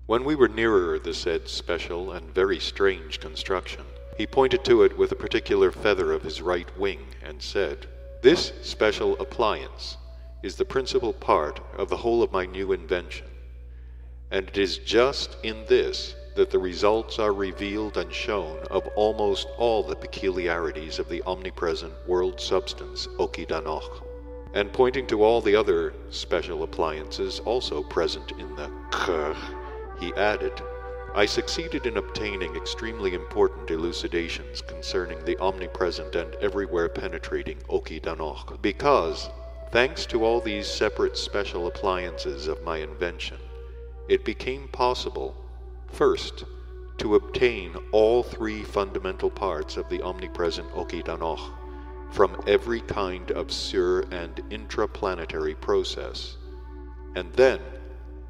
When we were nearer the said special and very strange construction, he pointed to it with a particular feather of his right wing, and said, "This special appliance is the principal part of the whole of my new invention, and it is just in this that the results are revealed and shown of almost all the peculiarities of the omnipresent world substance Okidanoch." And pointing to all the other special appliances also present in the Krr, he added, "I succeeded in obtaining extremely important elucidations concerning the omnipresent and everywhere penetrating Okidanoch, because, thanks to all these separate special appliances of my invention, it became possible, first, to obtain all three fundamental parts of the omnipresent Okidanoch from every kind of sur- and intraplanetary process, and then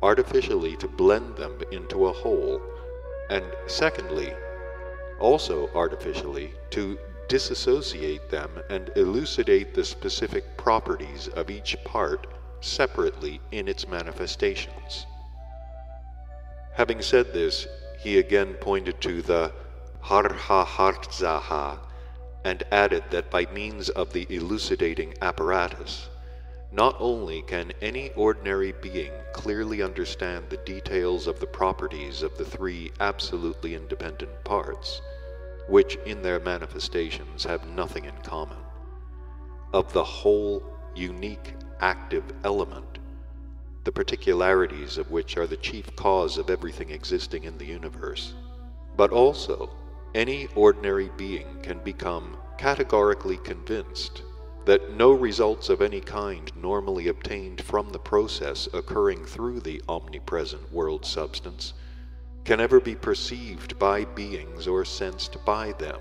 artificially to blend them into a whole, and secondly, also artificially to disassociate them and elucidate the specific properties of each part separately in its manifestations." Having said this, he again pointed to the Har-ha-hart-zaha and added that by means of the elucidating apparatus, not only can any ordinary being clearly understand the details of the properties of the three absolutely independent parts, which in their manifestations have nothing in common, of the whole unique active element, the particularities of which are the chief cause of everything existing in the universe, but also any ordinary being can become categorically convinced that no results of any kind normally obtained from the process occurring through the omnipresent world substance can ever be perceived by beings or sensed by them.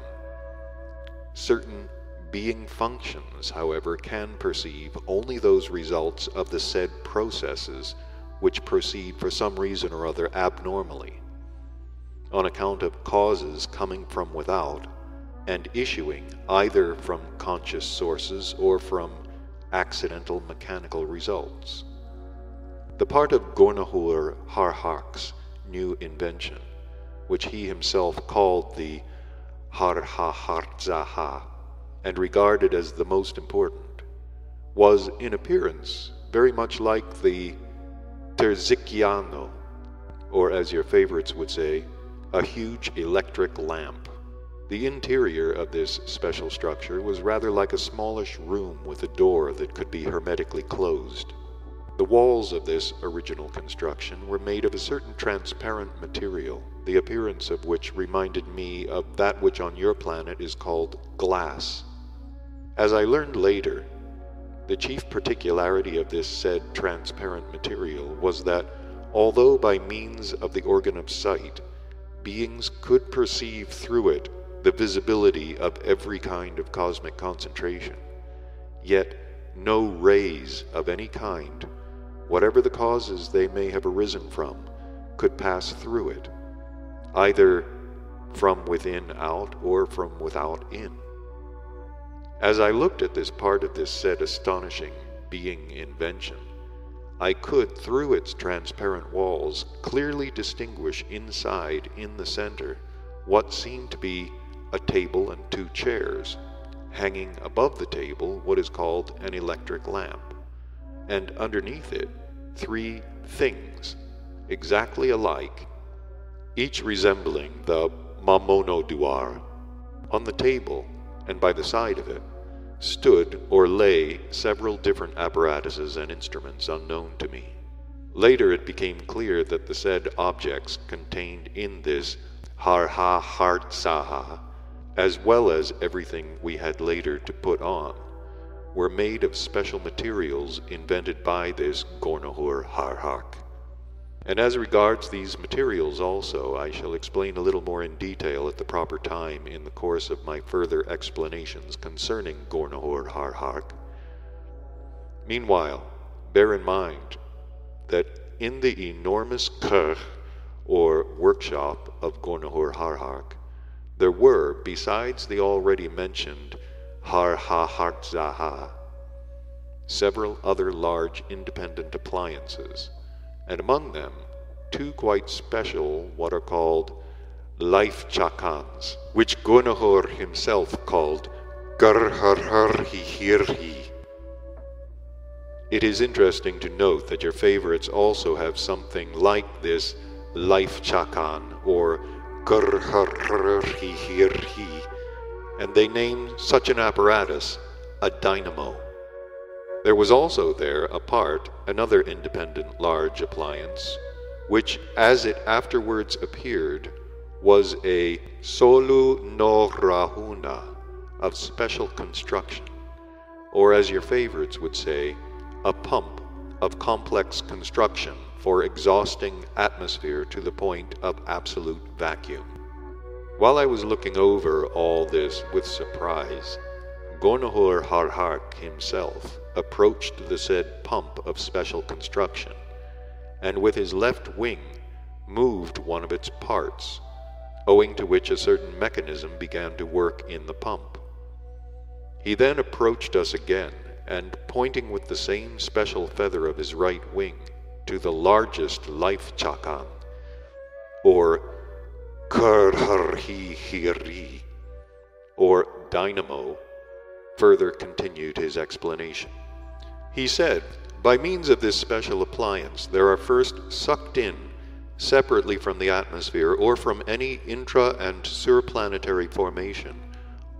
Certain being functions, however, can perceive only those results of the said processes which proceed for some reason or other abnormally, on account of causes coming from without, and issuing either from conscious sources or from accidental mechanical results. The part of Gornahur Harhark's new invention, which he himself called the Har-ha-hart-zaha, and regarded as the most important, was in appearance very much like the Terzikiano, or as your favorites would say, a huge electric lamp. The interior of this special structure was rather like a smallish room with a door that could be hermetically closed. The walls of this original construction were made of a certain transparent material, the appearance of which reminded me of that which on your planet is called glass. As I learned later, the chief particularity of this said transparent material was that, although by means of the organ of sight, beings could perceive through it the visibility of every kind of cosmic concentration, yet no rays of any kind, whatever the causes they may have arisen from, could pass through it, either from within out or from without in. As I looked at this part of this said astonishing being invention, I could, through its transparent walls, clearly distinguish inside, in the center, what seemed to be a table and two chairs, hanging above the table what is called an electric lamp, and underneath it three things, exactly alike, each resembling the Mamonoduar. On the table, and by the side of it, stood or lay several different apparatuses and instruments unknown to me. Later it became clear that the said objects contained in this Har-ha-hart-zaha, as well as everything we had later to put on, were made of special materials invented by this Gornahur Harhark. And as regards these materials also, I shall explain a little more in detail at the proper time in the course of my further explanations concerning Gornahur Harhark. Meanwhile, bear in mind that in the enormous Krr, or workshop of Gornahur Harhark, there were, besides the already mentioned Har-ha-hart-zaha, several other large independent appliances, and among them two quite special, what are called life chakans, which Gurnjieff himself called Gurdjieff. It is interesting to note that your favorites also have something like this life chakan or Gurdjieff, and they named such an apparatus a dynamo. There was also there apart another independent large appliance, which, as it afterwards appeared, was a solu no rahuna of special construction, or as your favorites would say, a pump of complex construction for exhausting atmosphere to the point of absolute vacuum. While I was looking over all this with surprise, Gurnjieff himself approached the said pump of special construction, and with his left wing moved one of its parts, owing to which a certain mechanism began to work in the pump. He then approached us again, and pointing with the same special feather of his right wing to the largest life chakan, or Gurdjieff, or dynamo, further continued his explanation. He said, by means of this special appliance, there are first sucked in, separately from the atmosphere or from any intra- and surplanetary formation,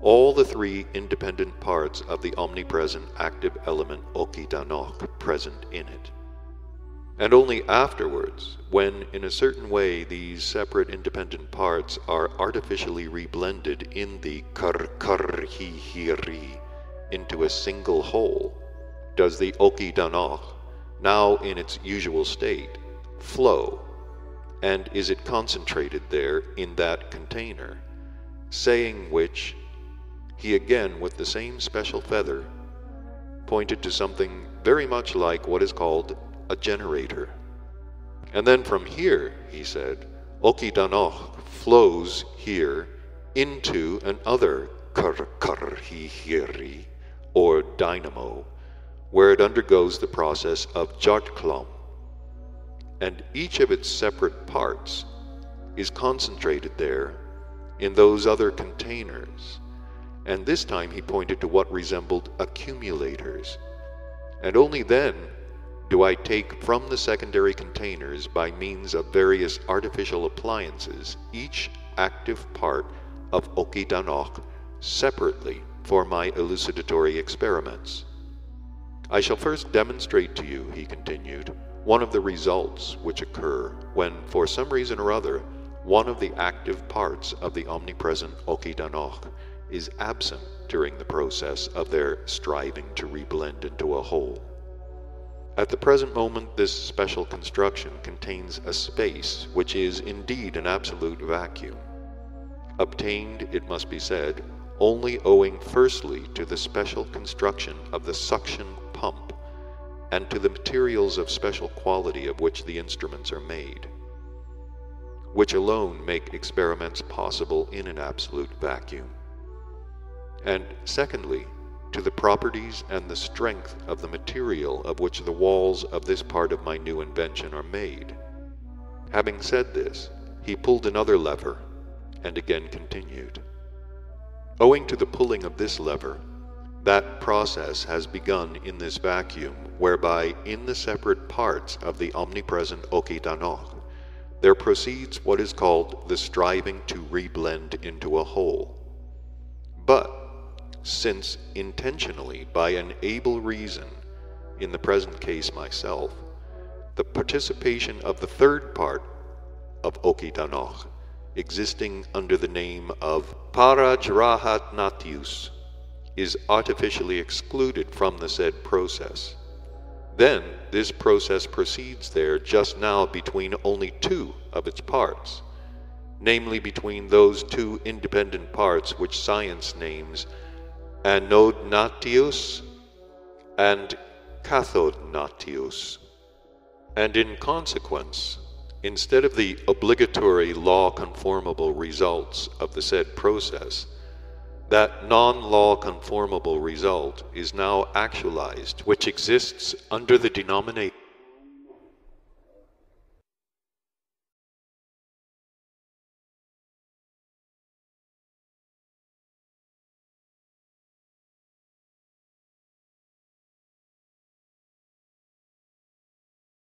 all the three independent parts of the omnipresent active element Okidanok present in it. And only afterwards, when in a certain way these separate independent parts are artificially reblended in the Gurdjieff into a single whole, does the Okidanok, now in its usual state, flow, and is it concentrated there in that container, saying which, he again with the same special feather pointed to something very much like what is called a generator. And then from here, he said, Okidanok flows here into another Gurdjieff, or dynamo, where it undergoes the process of Jartklom, and each of its separate parts is concentrated there in those other containers, and this time he pointed to what resembled accumulators, and only then do I take from the secondary containers, by means of various artificial appliances, each active part of Okidanok separately for my elucidatory experiments. I shall first demonstrate to you, he continued, one of the results which occur when, for some reason or other, one of the active parts of the omnipresent Okidanok is absent during the process of their striving to reblend into a whole. At the present moment, this special construction contains a space which is indeed an absolute vacuum, obtained, it must be said, only owing firstly to the special construction of the suction pump and to the materials of special quality of which the instruments are made, which alone make experiments possible in an absolute vacuum, and secondly, to the properties and the strength of the material of which the walls of this part of my new invention are made. Having said this, he pulled another lever, and again continued. Owing to the pulling of this lever, that process has begun in this vacuum, whereby in the separate parts of the omnipresent Okidanok, there proceeds what is called the striving to reblend into a whole. But, since intentionally, by an able reason, in the present case myself, the participation of the third part of Okidanok, existing under the name of Parajrahatnatius, is artificially excluded from the said process, then this process proceeds there just now between only two of its parts, namely between those two independent parts which science names anodnatius and cathodnatius, and in consequence, instead of the obligatory law-conformable results of the said process, that non-law conformable result is now actualized, which exists under the denomination